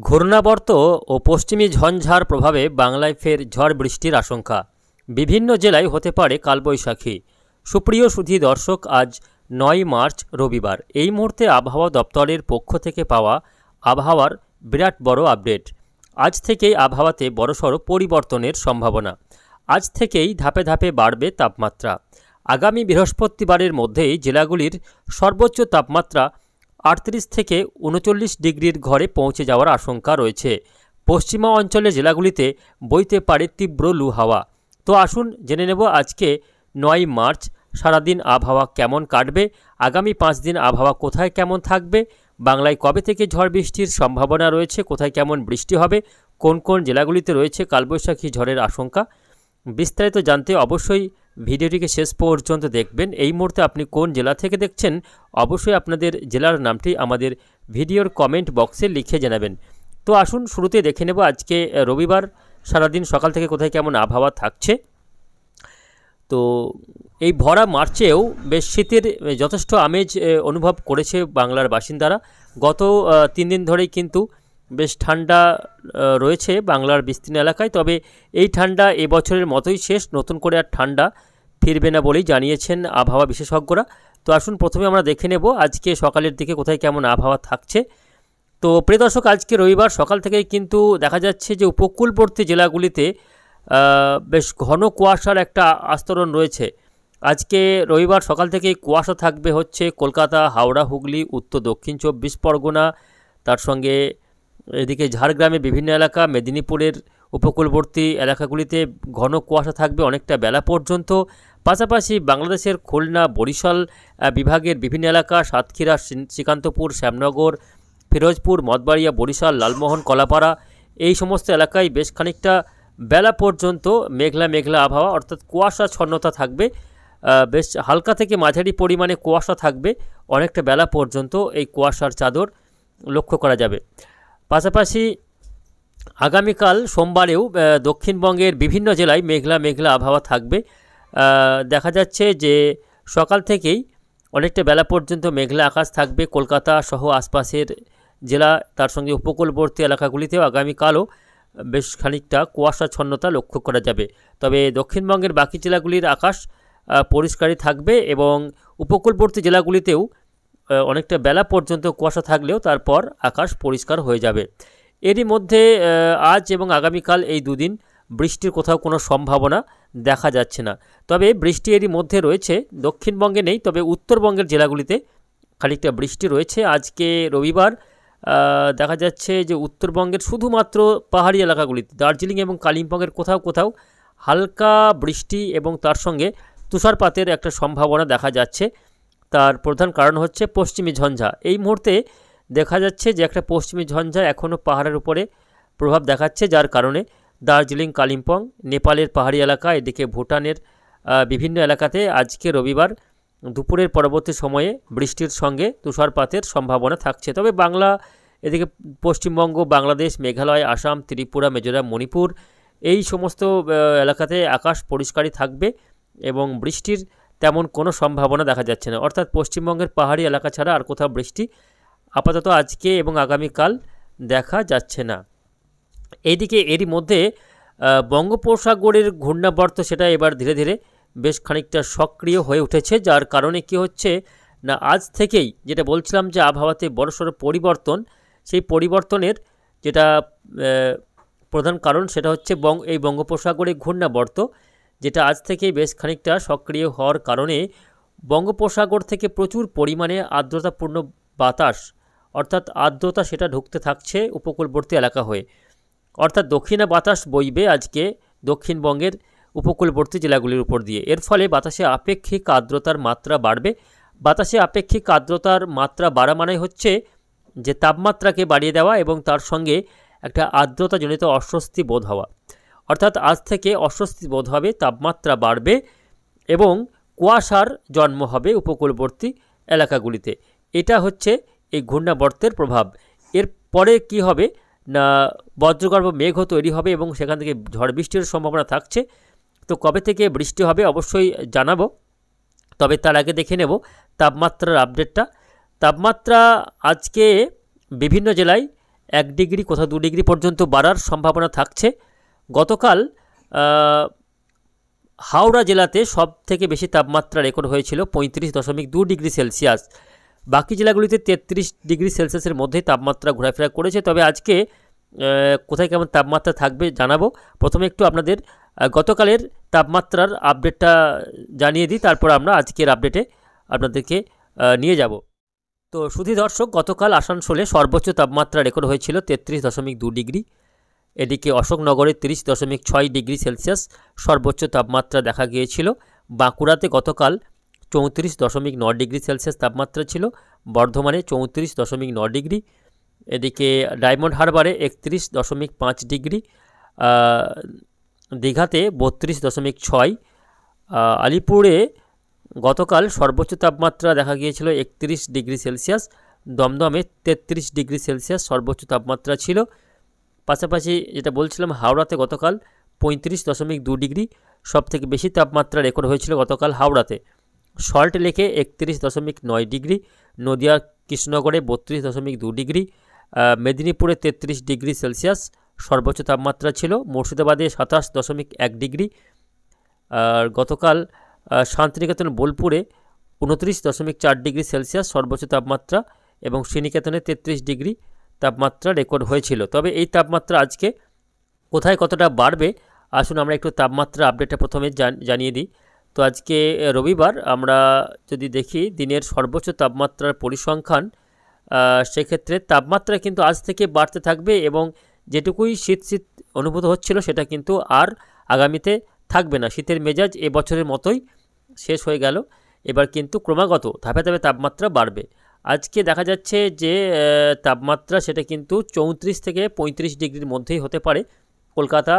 ঘূর্ণাবর্ত ও পশ্চিমী ঝঞ্ঝার প্রভাবে বাংলায় ফের ঝড় বৃষ্টির আশঙ্কা। বিভিন্ন জেলায় হতে পারে কালবৈশাখী। সুপ্রিয় সুধী দর্শক, আজ ৯ মার্চ রবিবার। এই মুহূর্তে আবহাওয়া দপ্তরের পক্ষ থেকে পাওয়া আবহাওয়ার বিরাট বড় আপডেট। আজ থেকেই আবহাওয়াতে বড়সড় পরিবর্তনের সম্ভাবনা। আজ থেকেই ধাপে ধাপে বাড়বে তাপমাত্রা। আগামী বৃহস্পতিবারের মধ্যেই জেলাগুলির সর্বোচ্চ তাপমাত্রা ৩৮ থেকে ৩৯ ডিগ্রির ঘরে পৌঁছে যাওয়ার আশঙ্কা রয়েছে। পশ্চিমা অঞ্চলের জেলাগুলিতে বইতে পারে তীব্র লু হাওয়া। তো আসুন জেনে নেব আজকে ৯ মার্চ সারাদিন আবহাওয়া কেমন কাটবে, আগামী ৫ দিন আবহাওয়া কোথায় কেমন থাকবে, বাংলায় কবে থেকে ঝড় বৃষ্টির সম্ভাবনা রয়েছে, কোথায় কেমন বৃষ্টি হবে, কোন কোন জেলাগুলিতে রয়েছে কালবৈশাখী ঝড়ের আশঙ্কা। বিস্তারিত জানতে অবশ্যই ভিডিওটিকে শেষ পর্যন্ত দেখবেন। এই মুহূর্তে আপনি কোন জেলা থেকে দেখছেন অবশ্যই আপনাদের জেলার নামটি আমাদের ভিডিওর কমেন্ট বক্সে লিখে জানাবেন। তো আসুন শুরুতে দেখে নেব আজকে রবিবার সারাদিন সকাল থেকে কোথায় কেমন আবহাওয়া থাকছে। তো এই ভরা মার্চেও বেশ শীতের যথেষ্ট আমেজ অনুভব করেছে বাংলার বাসিন্দারা। গত ৩ দিন ধরেই কিন্তু বেশ ঠান্ডা রয়েছে বাংলার বিস্তীর্ণ এলাকায়। তবে এই ঠান্ডা এবছরের মতোই শেষ, নতুন করে আর ঠান্ডা ফিরবে না বলেই জানিয়েছেন আবহাওয়া বিশেষজ্ঞরা। তো আসুন প্রথমে আমরা দেখে নেব আজকে সকালের দিকে কোথায় কেমন আবহাওয়া থাকছে। তো প্রিয় দর্শক, আজকে রবিবার সকাল থেকেই কিন্তু দেখা যাচ্ছে যে উপকূলবর্তী জেলাগুলিতে বেশ ঘন কুয়াশার একটা আস্তরণ রয়েছে। আজকে রবিবার সকাল থেকেই কুয়াশা থাকবে হচ্ছে কলকাতা, হাওড়া, হুগলি, উত্তর দক্ষিণ ২৪ পরগনা, তার সঙ্গে এদিকে ঝাড়গ্রামের বিভিন্ন এলাকা, মেদিনীপুরের উপকূলবর্তী এলাকাগুলিতে ঘন কুয়াশা থাকবে অনেকটা বেলা পর্যন্ত। পাশাপাশি বাংলাদেশের খুলনা, বরিশাল বিভাগের বিভিন্ন এলাকা, সাতক্ষীরা, শ্রীকান্তপুর, শ্যামনগর, ফিরোজপুর, মঠবাড়িয়া, বরিশাল, লালমোহন, কলাপাড়া এই সমস্ত এলাকায় বেশ খানিকটা বেলা পর্যন্ত মেঘলা মেঘলা আবহাওয়া, অর্থাৎ কুয়াশাচ্ছন্নতা থাকবে। বেশ হালকা থেকে মাঝারি পরিমাণে কুয়াশা থাকবে অনেকটা বেলা পর্যন্ত, এই কুয়াশার চাদর লক্ষ্য করা যাবে। পাশাপাশি আগামীকাল সোমবারেও দক্ষিণবঙ্গের বিভিন্ন জেলায় মেঘলা মেঘলা আবহাওয়া থাকবে। দেখা যাচ্ছে যে সকাল থেকেই অনেকটা বেলা পর্যন্ত মেঘলা আকাশ থাকবে কলকাতা সহ আশপাশের জেলা, তার সঙ্গে উপকূলবর্তী এলাকাগুলিতেও আগামীকালও বেশ খানিকটা কুয়াশাচ্ছন্নতা লক্ষ্য করা যাবে। তবে দক্ষিণবঙ্গের বাকি জেলাগুলির আকাশ পরিষ্কারই থাকবে এবং উপকূলবর্তী জেলাগুলিতেও অনেকটা বেলা পর্যন্ত কুয়াশা থাকলেও তারপর আকাশ পরিষ্কার হয়ে যাবে। এরই মধ্যে আজ এবং আগামীকাল এই দুদিন বৃষ্টির কোথাও কোনো সম্ভাবনা দেখা যাচ্ছে না। তবে বৃষ্টি এরই মধ্যে রয়েছে, দক্ষিণবঙ্গে নেই, তবে উত্তরবঙ্গের জেলাগুলিতে খানিকটা বৃষ্টি রয়েছে। আজকে রবিবার দেখা যাচ্ছে যে উত্তরবঙ্গের শুধুমাত্র পাহাড়ি এলাকাগুলিতে, দার্জিলিং এবং কালিম্পংয়ের কোথাও কোথাও হালকা বৃষ্টি এবং তার সঙ্গে তুষারপাতের একটা সম্ভাবনা দেখা যাচ্ছে। তার প্রধান কারণ হচ্ছে পশ্চিমী ঝঞ্ঝা। এই মুহূর্তে দেখা যাচ্ছে যে একটা পশ্চিমী ঝঞ্ঝা এখনও পাহাড়ের উপরে প্রভাব দেখাচ্ছে, যার কারণে দার্জিলিং, কালিম্পং, নেপালের পাহাড়ি এলাকা, এদিকে ভুটানের বিভিন্ন এলাকাতে আজকে রবিবার দুপুরের পরবর্তী সময়ে বৃষ্টির সঙ্গে তুষারপাতের সম্ভাবনা থাকছে। তবে বাংলা, এদিকে পশ্চিমবঙ্গ, বাংলাদেশ, মেঘালয়, আসাম, ত্রিপুরা, মিজোরাম, মণিপুর এই সমস্ত এলাকাতে আকাশ পরিষ্কারই থাকবে এবং বৃষ্টির তেমন কোনো সম্ভাবনা দেখা যাচ্ছে না। অর্থাৎ পশ্চিমবঙ্গের পাহাড়ি এলাকা ছাড়া আর কোথাও বৃষ্টি আপাতত আজকে এবং আগামীকাল দেখা যাচ্ছে না। এইদিকে এরই মধ্যে বঙ্গোপসাগরের ঘূর্ণাবর্ত সেটা এবার ধীরে ধীরে বেশ খানিকটা সক্রিয় হয়ে উঠেছে, যার কারণে কি হচ্ছে না, আজ থেকেই যেটা বলছিলাম যে আবহাওয়াতে বড়সড় পরিবর্তন, সেই পরিবর্তনের যেটা প্রধান কারণ সেটা হচ্ছে এই বঙ্গোপসাগরে ঘূর্ণাবর্ত, যেটা আজ থেকেই বেশ খানিকটা সক্রিয় হওয়ার কারণে বঙ্গোপসাগর থেকে প্রচুর পরিমাণে আর্দ্রতাপূর্ণ বাতাস, অর্থাৎ আর্দ্রতা সেটা ঢুকতে থাকছে উপকূলবর্তী এলাকা হয়ে। অর্থাৎ দক্ষিণা বাতাস বইবে আজকে দক্ষিণবঙ্গের উপকূলবর্তী জেলাগুলির উপর দিয়ে। এর ফলে বাতাসে আপেক্ষিক আর্দ্রতার মাত্রা বাড়বে। বাতাসে আপেক্ষিক আর্দ্রতার মাত্রা বাড়া মানে হচ্ছে যে তাপমাত্রাকে বাড়িয়ে দেওয়া এবং তার সঙ্গে একটা আর্দ্রতাজনিত অস্বস্তি বোধ হওয়া। অর্থাৎ আজ থেকে অস্বস্তি বোধ হবে, তাপমাত্রা বাড়বে এবং কুয়াশার জন্ম হবে উপকূলবর্তী এলাকাগুলিতে। এটা হচ্ছে এই ঘূর্ণাবর্তের প্রভাব। এর পরে কি হবে না, বজ্রগর্ভ মেঘও তৈরি হবে এবং সেখান থেকে ঝড় বৃষ্টির সম্ভাবনা থাকছে। তো কবে থেকে বৃষ্টি হবে অবশ্যই জানাবো, তবে তার আগে দেখে নেব তাপমাত্রার আপডেটটা। তাপমাত্রা আজকে বিভিন্ন জেলায় 1 ডিগ্রি কোথাও 2 ডিগ্রি পর্যন্ত বাড়ার সম্ভাবনা থাকছে। গতকাল হাওড়া জেলাতে সব থেকে বেশি তাপমাত্রা রেকর্ড হয়েছিল 35.2 ডিগ্রি সেলসিয়াস। বাকি জেলাগুলিতে 33 ডিগ্রি সেলসিয়াসের মধ্যেই তাপমাত্রা ঘোরাফেরা করেছে। তবে আজকে কোথায় কেমন তাপমাত্রা থাকবে জানাবো। প্রথমে একটু আপনাদের গতকালের তাপমাত্রার আপডেটটা জানিয়ে দিই, তারপর আমরা আজকের আপডেটে আপনাদেরকে নিয়ে যাব। তো সুধী দর্শক, গতকাল আসানসোলে সর্বোচ্চ তাপমাত্রা রেকর্ড হয়েছিল 33.2 ডিগ্রি। এদিকে অশোকনগরে 30.6 ডিগ্রি সেলসিয়াস সর্বোচ্চ তাপমাত্রা দেখা গিয়েছিল। বাঁকুড়াতে গতকাল 34.9 ডিগ্রি সেলসিয়াস তাপমাত্রা ছিল। বর্ধমানে 34.9 ডিগ্রি। এদিকে ডায়মন্ড হারবারে 31.5 ডিগ্রি, দীঘাতে 32.6, আলিপুরে গতকাল সর্বোচ্চ তাপমাত্রা দেখা গিয়েছিল 31 ডিগ্রি সেলসিয়াস। দমদমে 33 ডিগ্রি সেলসিয়াস সর্বোচ্চ তাপমাত্রা ছিল। পাশাপাশি যেটা বলছিলাম, হাওড়াতে গতকাল 35.2 ডিগ্রি সবথেকে বেশি তাপমাত্রা রেকর্ড হয়েছিল গতকাল হাওড়াতে। সল্ট লেকে 31.9 ডিগ্রি, নদিয়া কৃষ্ণনগরে 32.2 ডিগ্রি, মেদিনীপুরে 33 ডিগ্রি সেলসিয়াস সর্বোচ্চ তাপমাত্রা ছিল। মুর্শিদাবাদে 27.1 ডিগ্রি। আর গতকাল শান্তিনিকেতন বোলপুরে 29.4 ডিগ্রি সেলসিয়াস সর্বোচ্চ তাপমাত্রা এবং শ্রীনিকেতনে 33 ডিগ্রি তাপমাত্রা রেকর্ড হয়েছিল। তবে এই তাপমাত্রা আজকে কোথায় কতটা বাড়বে আসুন আমরা একটু তাপমাত্রা আপডেটটা প্রথমে জানিয়ে দিই। তো আজকে রবিবার, আমরা যদি দেখি দিনের সর্বোচ্চ তাপমাত্রার পরিসংখ্যান, সেক্ষেত্রে তাপমাত্রা কিন্তু আজ থেকে বাড়তে থাকবে এবং যেটুকুই শীত শীত অনুভূত হচ্ছিল সেটা কিন্তু আর আগামীতে থাকবে না। শীতের মেজাজ এবছরের মতোই শেষ হয়ে গেল। এবার কিন্তু ক্রমাগত ধাপে ধাপে তাপমাত্রা বাড়বে। আজকে দেখা যাচ্ছে যে তাপমাত্রা সেটা কিন্তু 34 থেকে 35 ডিগ্রির মধ্যেই হতে পারে। কলকাতা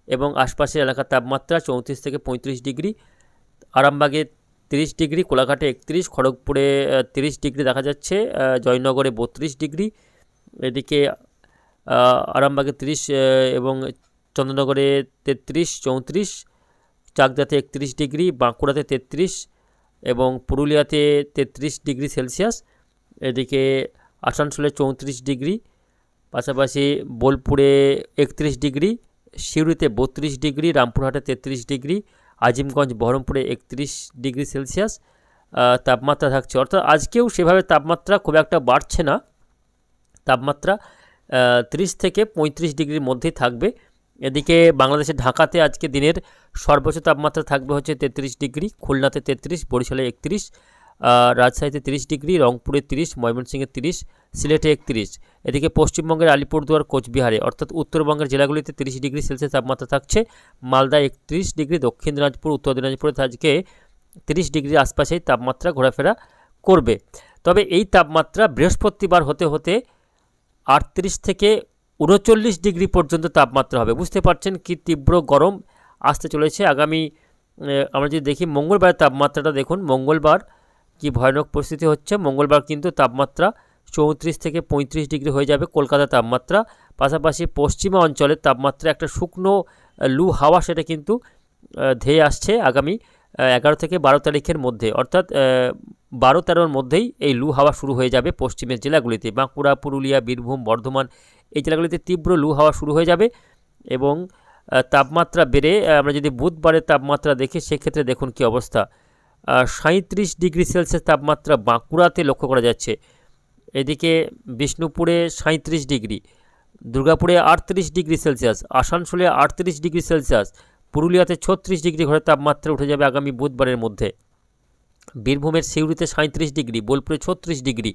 এবং আশপাশের এলাকার তাপমাত্রা 34 থেকে 35 ডিগ্রি, আরামবাগে 30 ডিগ্রি, কোলাঘাটে 31, খড়গপুরে 30 ডিগ্রি দেখা যাচ্ছে, জয়নগরে 32 ডিগ্রি, এদিকে আরামবাগে 30 এবং চন্দ্রনগরে 33, 34, চাকদাতে 31 ডিগ্রি, বাঁকুড়াতে 33 এবং পুরুলিয়াতে 33 ডিগ্রি সেলসিয়াস, এদিকে আসানসোলে 34 ডিগ্রি, পাশাপাশি বোলপুরে 31 ডিগ্রি, সিউড়িতে 32 ডিগ্রি, রামপুরহাটে 33 ডিগ্রি, আজিমগঞ্জ বহরমপুরে 31 ডিগ্রি সেলসিয়াস তাপমাত্রা থাকছে। অর্থাৎ আজকেও সেভাবে তাপমাত্রা খুব একটা বাড়ছে না। তাপমাত্রা 30 থেকে 35 ডিগ্রির মধ্যেই থাকবে। এদিকে বাংলাদেশের ঢাকাতে আজকে দিনের সর্বোচ্চ তাপমাত্রা থাকবে হচ্ছে 33 ডিগ্রি, খুলনাতে 33, বরিশালে 31, রাজশাহীতে 30 ডিগ্রি, রংপুরে 30, ময়মনসিংহে 30, সিলেটে 31। এদিকে পশ্চিমবঙ্গের আলিপুরদুয়ার, কোচবিহারে অর্থাৎ উত্তরবঙ্গের জেলাগুলিতে 30 ডিগ্রি সেলসিয়াস তাপমাত্রা থাকছে। মালদা 31 ডিগ্রি, দক্ষিণ দিনাজপুর, উত্তর দিনাজপুরে আজকে 30 ডিগ্রির আশপাশেই তাপমাত্রা ঘোরাফেরা করবে। তবে এই তাপমাত্রা বৃহস্পতিবার হতে হতে 38 থেকে 39 ডিগ্রি পর্যন্ত তাপমাত্রা হবে। বুঝতে পারছেন কি তীব্র গরম আসতে চলেছে আগামী। আমরা যদি দেখি মঙ্গলবারের তাপমাত্রাটা দেখুন, মঙ্গলবার কি ভয়ানক পরিস্থিতি হচ্ছে। মঙ্গলবার কিন্তু তাপমাত্রা 34 থেকে 35 ডিগ্রি হয়ে যাবে কলকাতার তাপমাত্রা। পাশাপাশি পশ্চিমা অঞ্চলের তাপমাত্রা একটা শুকনো লু হাওয়া সেটা কিন্তু ধেয়ে আসছে আগামী 11 থেকে 12 তারিখের মধ্যে, অর্থাৎ 12-13-র মধ্যেই এই লু হাওয়া শুরু হয়ে যাবে পশ্চিমের জেলাগুলিতে। বাঁকুড়া, পুরুলিয়া, বীরভূম, বর্ধমান এই জেলাগুলিতে তীব্র লু হাওয়া শুরু হয়ে যাবে এবং তাপমাত্রা বেড়ে আমরা যদি বুধবারের তাপমাত্রা দেখি সেক্ষেত্রে দেখুন কি অবস্থা। 37 ডিগ্রি সেলসিয়াস তাপমাত্রা বাঁকুড়াতে লক্ষ্য করা যাচ্ছে। এদিকে বিষ্ণুপুরে 37 ডিগ্রি, দুর্গাপুরে 38 ডিগ্রি সেলসিয়াস, আসানসোলে 38 ডিগ্রি সেলসিয়াস, পুরুলিয়াতে 36 ডিগ্রি ঘরে তাপমাত্রা উঠে যাবে আগামী বুধবারের মধ্যে। বীরভূমের সিউড়িতে 37 ডিগ্রি, বোলপুরে 36 ডিগ্রি,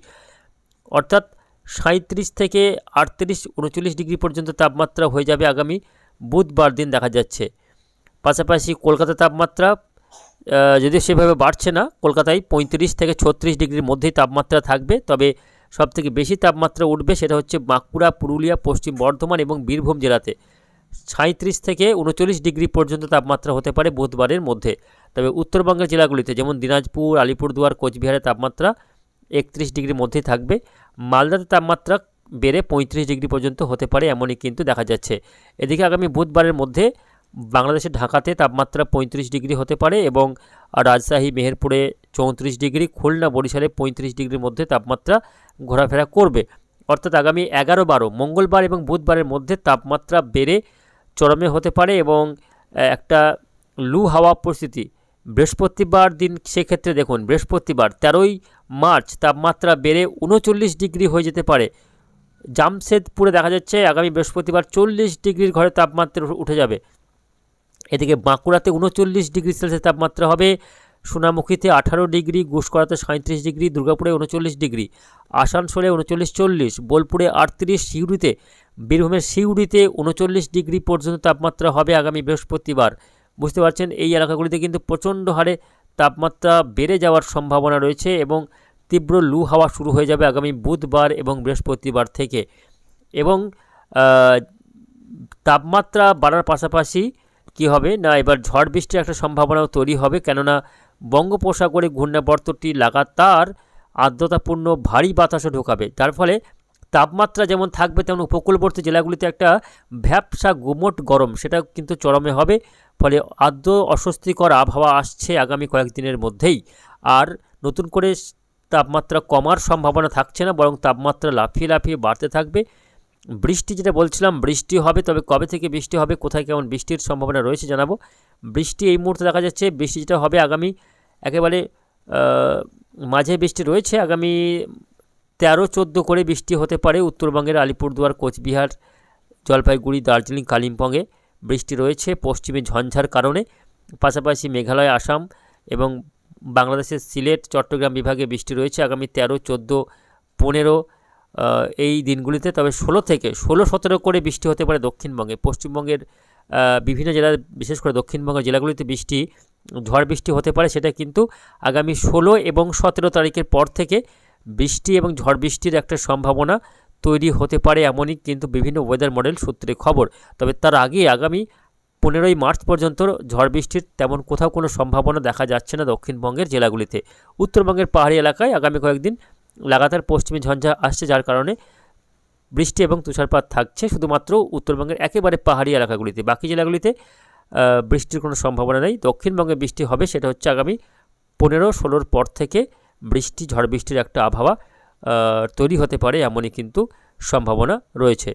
অর্থাৎ 37 থেকে 38, 39 ডিগ্রি পর্যন্ত তাপমাত্রা হয়ে যাবে আগামী বুধবার দিন দেখা যাচ্ছে। পাশাপাশি কলকাতার তাপমাত্রা যদিও সেভাবে বাড়ছে না, কলকাতায় 35 থেকে 36 ডিগ্রির মধ্যেই তাপমাত্রা থাকবে। তবে সবথেকে বেশি তাপমাত্রা উঠবে সেটা হচ্ছে বাঁকুড়া, পুরুলিয়া, পশ্চিম বর্ধমান এবং বীরভূম জেলাতে 37 থেকে 39 ডিগ্রি পর্যন্ত তাপমাত্রা হতে পারে বুধবারের মধ্যে। তবে উত্তরবঙ্গের জেলাগুলিতে যেমন দিনাজপুর, আলিপুরদুয়ার, কোচবিহারের তাপমাত্রা 31 ডিগ্রির মধ্যেই থাকবে। মালদাতে তাপমাত্রা বেড়ে 35 ডিগ্রি পর্যন্ত হতে পারে এমনই কিন্তু দেখা যাচ্ছে। এদিকে আগামী বুধবারের মধ্যে বাংলাদেশের ঢাকাতে তাপমাত্রা 35 ডিগ্রি হতে পারে এবং রাজশাহী, মেহেরপুরে 34 ডিগ্রি, খুলনা, বরিশালে 35 ডিগ্রির মধ্যে তাপমাত্রা ঘোরাফেরা করবে। অর্থাৎ আগামী 11-12 মঙ্গলবার এবং বুধবারের মধ্যে তাপমাত্রা বেড়ে চরমে হতে পারে এবং একটা লু হাওয়া পরিস্থিতি। বৃহস্পতিবার দিন সেক্ষেত্রে দেখুন, বৃহস্পতিবার 13ই মার্চ তাপমাত্রা বেড়ে 39 ডিগ্রি হয়ে যেতে পারে। জামশেদপুরে দেখা যাচ্ছে আগামী বৃহস্পতিবার 40 ডিগ্রির ঘরে তাপমাত্রা উঠে যাবে। এদিকে বাঁকুড়াতে 39 ডিগ্রি সেলসিয়াস তাপমাত্রা হবে, সোনামুখীতে 18 ডিগ্রি, গুসকরাতে 37 ডিগ্রি, দুর্গাপুরে 39 ডিগ্রি, আসানসোলে 39-40, বোলপুরে 38, সিউড়িতে, বীরভূমের সিউড়িতে 39 ডিগ্রি পর্যন্ত তাপমাত্রা হবে আগামী বৃহস্পতিবার। বুঝতে পারছেন এই এলাকাগুলিতে কিন্তু প্রচণ্ড হারে তাপমাত্রা বেড়ে যাওয়ার সম্ভাবনা রয়েছে এবং তীব্র লু হাওয়া শুরু হয়ে যাবে আগামী বুধবার এবং বৃহস্পতিবার থেকে। এবং তাপমাত্রা বাড়ার পাশাপাশি কি হবে না, এবার ঝড় বৃষ্টির একটা সম্ভাবনাও তৈরি হবে, কেননা বঙ্গোপসাগরে ঘূর্ণাবর্তটি লাগাতার আর্দ্রতাপূর্ণ ভারী বাতাসও ঢোকাবে। তার ফলে তাপমাত্রা যেমন থাকবে তেমন উপকূলবর্তী জেলাগুলিতে একটা ভ্যাপসা গুমোট গরম সেটা কিন্তু চরমে হবে। ফলে আর্দ্র অস্বস্তিকর আবহাওয়া আসছে আগামী কয়েকদিনের মধ্যেই। আর নতুন করে তাপমাত্রা কমার সম্ভাবনা থাকছে না, বরং তাপমাত্রা লাফিয়ে লাফিয়ে বাড়তে থাকবে। বৃষ্টি যেটা বলছিলাম, বৃষ্টি হবে, তবে কবে থেকে বৃষ্টি হবে, কোথায় কেমন বৃষ্টির সম্ভাবনা রয়েছে জানাবো। বৃষ্টি এই মুহূর্তে দেখা যাচ্ছে, বৃষ্টি যেটা হবে আগামী একেবারে মাঝে বৃষ্টি রয়েছে, আগামী 13-14 করে বৃষ্টি হতে পারে। উত্তরবঙ্গের আলিপুরদুয়ার, কোচবিহার, জলপাইগুড়ি, দার্জিলিং, কালিম্পংয়ে বৃষ্টি রয়েছে পশ্চিমে ঝঞ্ঝার কারণে। পাশাপাশি মেঘালয়, আসাম এবং বাংলাদেশের সিলেট, চট্টগ্রাম বিভাগে বৃষ্টি রয়েছে আগামী 13, 14, 15 এই দিনগুলিতে। তবে 16 থেকে 16-17 করে বৃষ্টি হতে পারে দক্ষিণবঙ্গে। পশ্চিমবঙ্গের বিভিন্ন জেলার, বিশেষ করে দক্ষিণবঙ্গের জেলাগুলিতে ঝড় বৃষ্টি হতে পারে। সেটা কিন্তু আগামী 16 এবং 17 তারিখের পর থেকে বৃষ্টি এবং ঝড় বৃষ্টির একটা সম্ভাবনা তৈরি হতে পারে, এমনই কিন্তু বিভিন্ন ওয়েদার মডেল সূত্রে খবর। তবে তার আগে আগামী 15ই মার্চ পর্যন্ত ঝড় বৃষ্টির তেমন কোথাও কোনো সম্ভাবনা দেখা যাচ্ছে না দক্ষিণবঙ্গের জেলাগুলিতে। উত্তরবঙ্গের পাহাড়ি এলাকায় আগামী কয়েকদিন লাগাতার পশ্চিমী ঝঞ্ঝা আসছে, যার কারণে বৃষ্টি এবং তুষারপাত থাকছে শুধুমাত্র উত্তরবঙ্গের একেবারে পাহাড়ি এলাকাগুলিতে। বাকি জেলাগুলিতে বৃষ্টির কোনো সম্ভাবনা নেই। দক্ষিণবঙ্গে বৃষ্টি হবে, সেটা হচ্ছে আগামী 15-16 পর থেকে ঝড় বৃষ্টির একটা আবহাওয়া তৈরি হতে পারে, এমনই কিন্তু সম্ভাবনা রয়েছে।